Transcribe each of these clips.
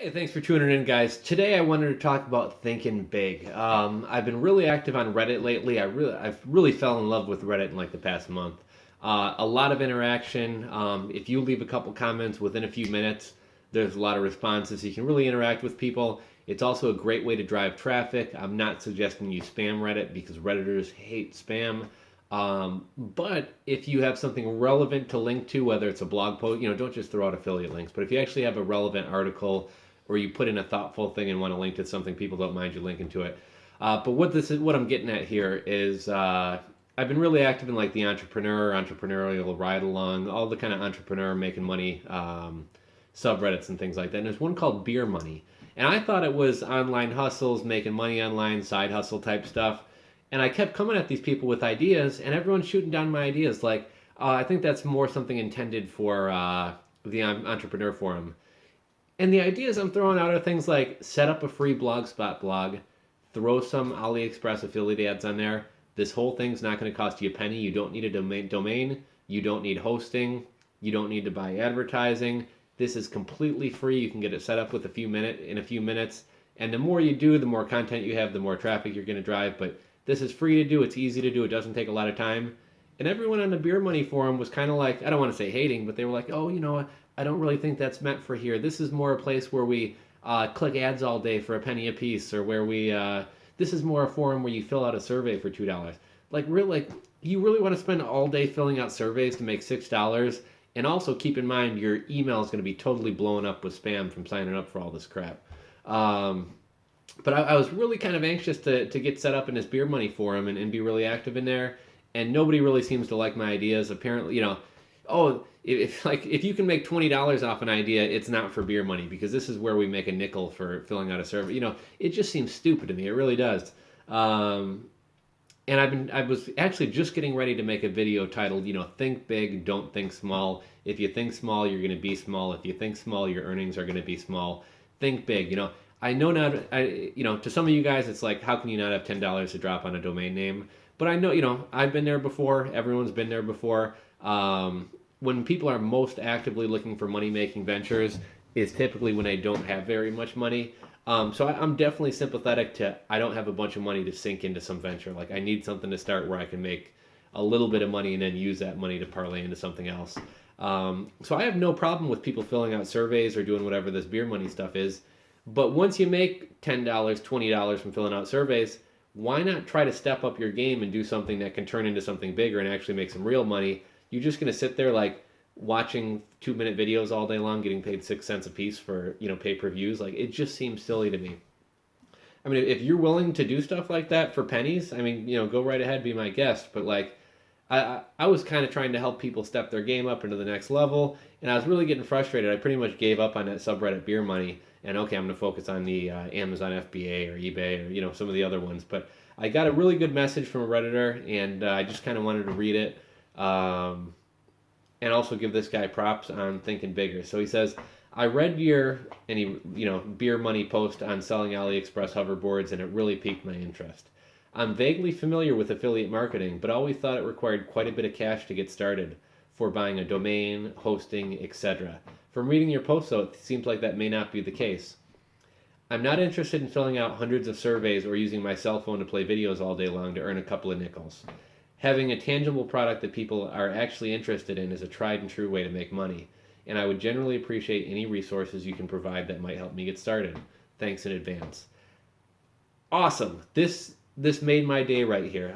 Hey, thanks for tuning in, guys. Today I wanted to talk about thinking big. I've been really active on Reddit lately. I've really fell in love with Reddit in like the past month. A lot of interaction. If you leave a couple comments within a few minutes, there's a lot of responses. You can really interact with people. It's also a great way to drive traffic. I'm not suggesting you spam Reddit because Redditors hate spam. But if you have something relevant to link to, whether it's a blog post, don't just throw out affiliate links. But if you actually have a relevant article or you put in a thoughtful thing and want to link to something, people don't mind you linking to it. But what I'm getting at here is I've been really active in like the entrepreneurial ride along, all the kind of entrepreneur making money subreddits and things like that. And there's one called Beer Money, and I thought it was online hustles, making money online, side hustle type stuff. And I kept coming at these people with ideas, and everyone's shooting down my ideas. Like, I think that's more something intended for the entrepreneur forum. And the ideas I'm throwing out are things like set up a free Blogspot blog, throw some Aliexpress affiliate ads on there. This whole thing's not going to cost you a penny. You don't need a domain. You don't need hosting. You don't need to buy advertising. This is completely free. You can get it set up with in a few minutes. And the more you do, the more content you have, the more traffic you're going to drive. But this is free to do. It's easy to do. It doesn't take a lot of time. And everyone on the Beer Money forum was kind of like, I don't want to say hating, but they were like, oh, I don't really think that's meant for here. This is more a place where we click ads all day for a penny a piece, or where this is more a forum where you fill out a survey for $2. Like you really want to spend all day filling out surveys to make $6? And also keep in mind your email is going to be totally blown up with spam from signing up for all this crap. Um, but I was really kind of anxious to get set up in this Beer Money forum and be really active in there. And nobody really seems to like my ideas. Apparently, oh, if you can make $20 off an idea, it's not for Beer Money because this is where we make a nickel for filling out a survey. It just seems stupid to me. It really does. And I was actually just getting ready to make a video titled, think big, don't think small. If you think small, you're going to be small. If you think small, your earnings are going to be small. Think big. I know not. To some of you guys, it's like, how can you not have $10 to drop on a domain name? But I know, I've been there before. Everyone's been there before. When people are most actively looking for money making ventures is typically when they don't have very much money. I'm definitely sympathetic to I don't have a bunch of money to sink into some venture. Like I need something to start where I can make a little bit of money and then use that money to parlay into something else. So I have no problem with people filling out surveys or doing whatever this Beer Money stuff is. But once you make $10, $20 from filling out surveys, why not try to step up your game and do something that can turn into something bigger and actually make some real money? You're just going to sit there like watching 2-minute videos all day long, getting paid 6 cents a piece for pay-per-views. Like it just seems silly to me. I mean, if you're willing to do stuff like that for pennies, I mean, go right ahead, be my guest. But like, I was kind of trying to help people step their game up into the next level, and I was really getting frustrated. I pretty much gave up on that subreddit Beer Money, and okay, I'm going to focus on the Amazon FBA or eBay or some of the other ones. But I got a really good message from a redditor, and I just kind of wanted to read it. And also give this guy props on thinking bigger. So he says, I read your Beer Money post on selling AliExpress hoverboards, and it really piqued my interest. I'm vaguely familiar with affiliate marketing, but always thought it required quite a bit of cash to get started for buying a domain, hosting, etc. From reading your post, though, it seems like that may not be the case. I'm not interested in filling out hundreds of surveys or using my cell phone to play videos all day long to earn a couple of nickels. Having a tangible product that people are actually interested in is a tried and true way to make money, and I would generally appreciate any resources you can provide that might help me get started. Thanks in advance. Awesome. This made my day right here.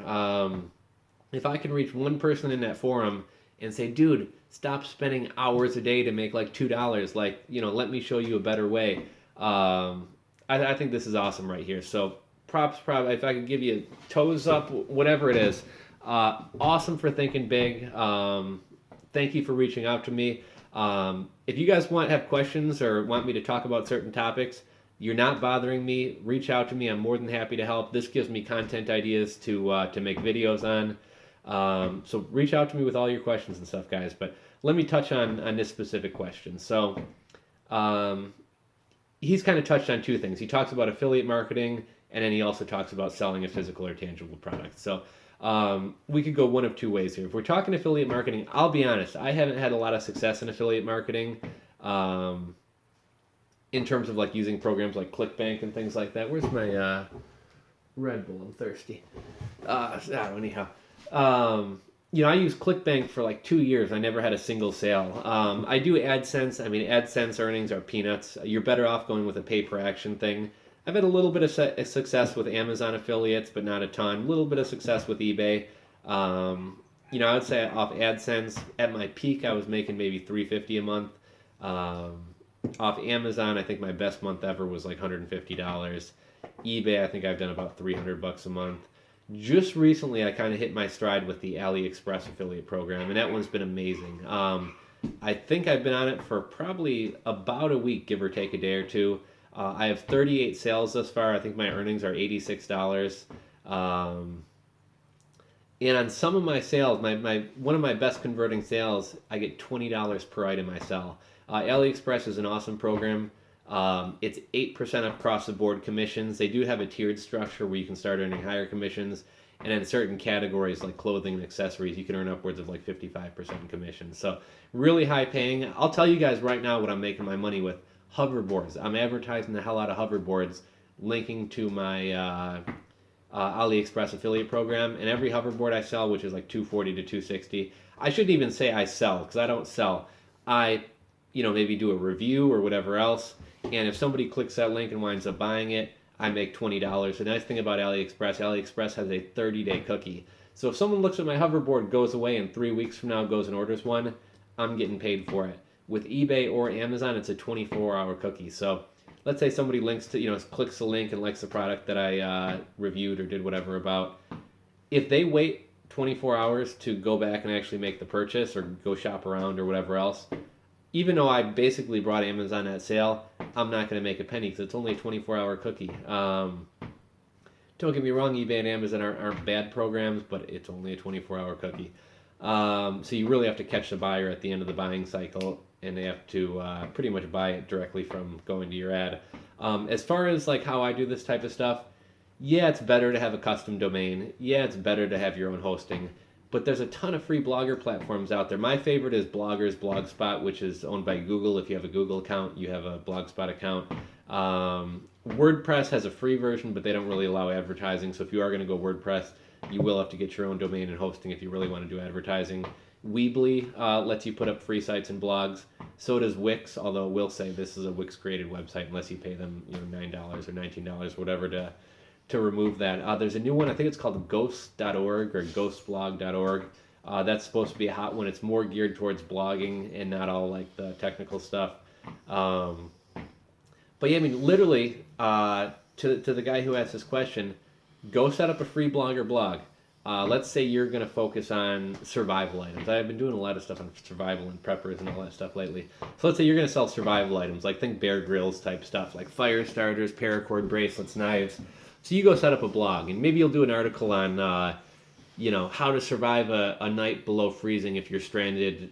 If I can reach one person in that forum and say, dude, stop spending hours a day to make like $2. Like, let me show you a better way. I think this is awesome right here. So props. If I could give you toes up, whatever it is. Awesome for thinking big. Thank you for reaching out to me. If you guys have questions or want me to talk about certain topics, you're not bothering me, reach out to me. I'm more than happy to help. This gives me content ideas to make videos on. So reach out to me with all your questions and stuff, guys. But let me touch on this specific question. So he's kind of touched on two things. He talks about affiliate marketing, and then he also talks about selling a physical or tangible product. So we could go one of two ways here. If we're talking affiliate marketing, I'll be honest, I haven't had a lot of success in affiliate marketing. in terms of like using programs like ClickBank and things like that. Where's my Red Bull? I'm thirsty. Anyhow. I used ClickBank for like 2 years. I never had a single sale. I do AdSense. I mean, AdSense earnings are peanuts. You're better off going with a pay per action thing. I've had a little bit of success with Amazon affiliates, but not a ton. A little bit of success with eBay. I would say off AdSense, at my peak, I was making maybe $350 a month. Off Amazon, I think my best month ever was like $150. eBay, I think I've done about $300 a month. Just recently, I kind of hit my stride with the Aliexpress affiliate program, and that one's been amazing. I think I've been on it for probably about a week, give or take a day or two. I have 38 sales thus far. I think my earnings are $86. And on some of my sales, one of my best converting sales, I get $20 per item I sell. AliExpress is an awesome program. It's 8% across the board commissions. They do have a tiered structure where you can start earning higher commissions. And in certain categories like clothing and accessories, you can earn upwards of like 55% commissions. So really high paying. I'll tell you guys right now what I'm making my money with. Hoverboards. I'm advertising the hell out of hoverboards, linking to my AliExpress affiliate program. And every hoverboard I sell, which is like $240 to $260, I shouldn't even say I sell because I don't sell. I maybe do a review or whatever else. And if somebody clicks that link and winds up buying it, I make $20. The nice thing about AliExpress has a 30-day cookie. So if someone looks at my hoverboard, goes away, and 3 weeks from now goes and orders one, I'm getting paid for it. With eBay or Amazon, it's a 24-hour cookie. So let's say somebody clicks the link and likes the product that I reviewed or did whatever about. If they wait 24 hours to go back and actually make the purchase or go shop around or whatever else, even though I basically brought Amazon at sale, I'm not going to make a penny because it's only a 24-hour cookie. Don't get me wrong, eBay and Amazon aren't bad programs, but it's only a 24-hour cookie. So you really have to catch the buyer at the end of the buying cycle, and they have to pretty much buy it directly from going to your ad. As far as like how I do this type of stuff, yeah, it's better to have a custom domain. Yeah, it's better to have your own hosting. But there's a ton of free blogger platforms out there. My favorite is Blogger's Blogspot, which is owned by Google. If you have a Google account, you have a Blogspot account. WordPress has a free version, but they don't really allow advertising. So if you are going to go WordPress, you will have to get your own domain and hosting if you really want to do advertising. Weebly lets you put up free sites and blogs. So does Wix, although we'll say this is a Wix-created website unless you pay them $9 or $19, whatever, to remove that. There's a new one, I think it's called ghost.org or ghostblog.org. That's supposed to be a hot one. It's more geared towards blogging and not all like the technical stuff. But yeah, I mean, literally, to the guy who asked this question, go set up a free blogger blog. Let's say you're going to focus on survival items. I've been doing a lot of stuff on survival and preppers and all that stuff lately. So let's say you're going to sell survival items, like think Bear Grylls type stuff, like fire starters, paracord bracelets, knives. So you go set up a blog, and maybe you'll do an article on, how to survive a night below freezing if you're stranded,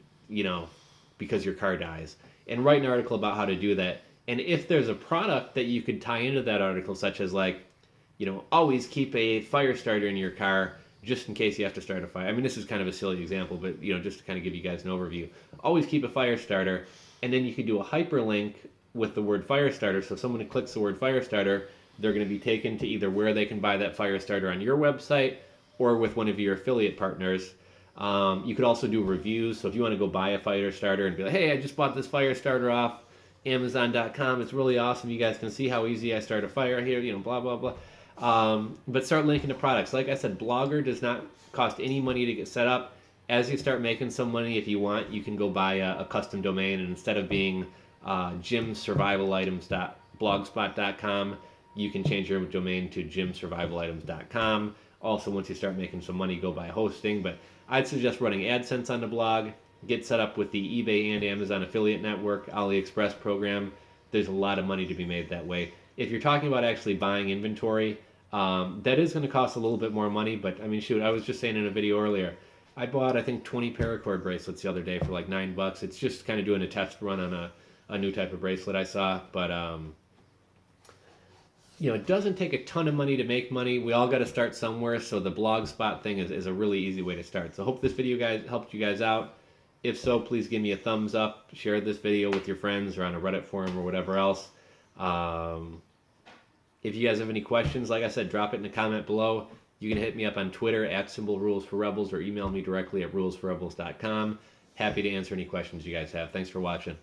because your car dies. And write an article about how to do that. And if there's a product that you could tie into that article, such as always keep a fire starter in your car just in case you have to start a fire. I mean, this is kind of a silly example, but just to kind of give you guys an overview. Always keep a fire starter, and then you could do a hyperlink with the word fire starter. So if someone clicks the word fire starter, they're going to be taken to either where they can buy that fire starter on your website or with one of your affiliate partners. You could also do reviews. So if you want to go buy a fire starter and be like, hey, I just bought this fire starter off Amazon.com. It's really awesome. You guys can see how easy I start a fire here, blah, blah, blah. But start linking to products. Like I said, Blogger does not cost any money to get set up. As you start making some money, if you want, you can go buy a custom domain, and instead of being gymsurvivalitems.blogspot.com, you can change your domain to gymsurvivalitems.com. Also, once you start making some money, go buy hosting. But I'd suggest running AdSense on the blog. Get set up with the eBay and Amazon affiliate network, AliExpress program. There's a lot of money to be made that way. If you're talking about actually buying inventory, that is going to cost a little bit more money. But I mean, shoot, I was just saying in a video earlier, I bought, I think, 20 paracord bracelets the other day for like $9. It's just kind of doing a test run on a new type of bracelet I saw. But it doesn't take a ton of money to make money. We all got to start somewhere, so the Blogspot thing is a really easy way to start. So I hope this video helped you guys out. If so, please give me a thumbs up, share this video with your friends or on a Reddit forum or whatever else. Um, if you guys have any questions, like I said, drop it in the comment below. You can hit me up on Twitter at @rulesforrebels or email me directly at rulesforrebels.com. Happy to answer any questions you guys have. Thanks for watching.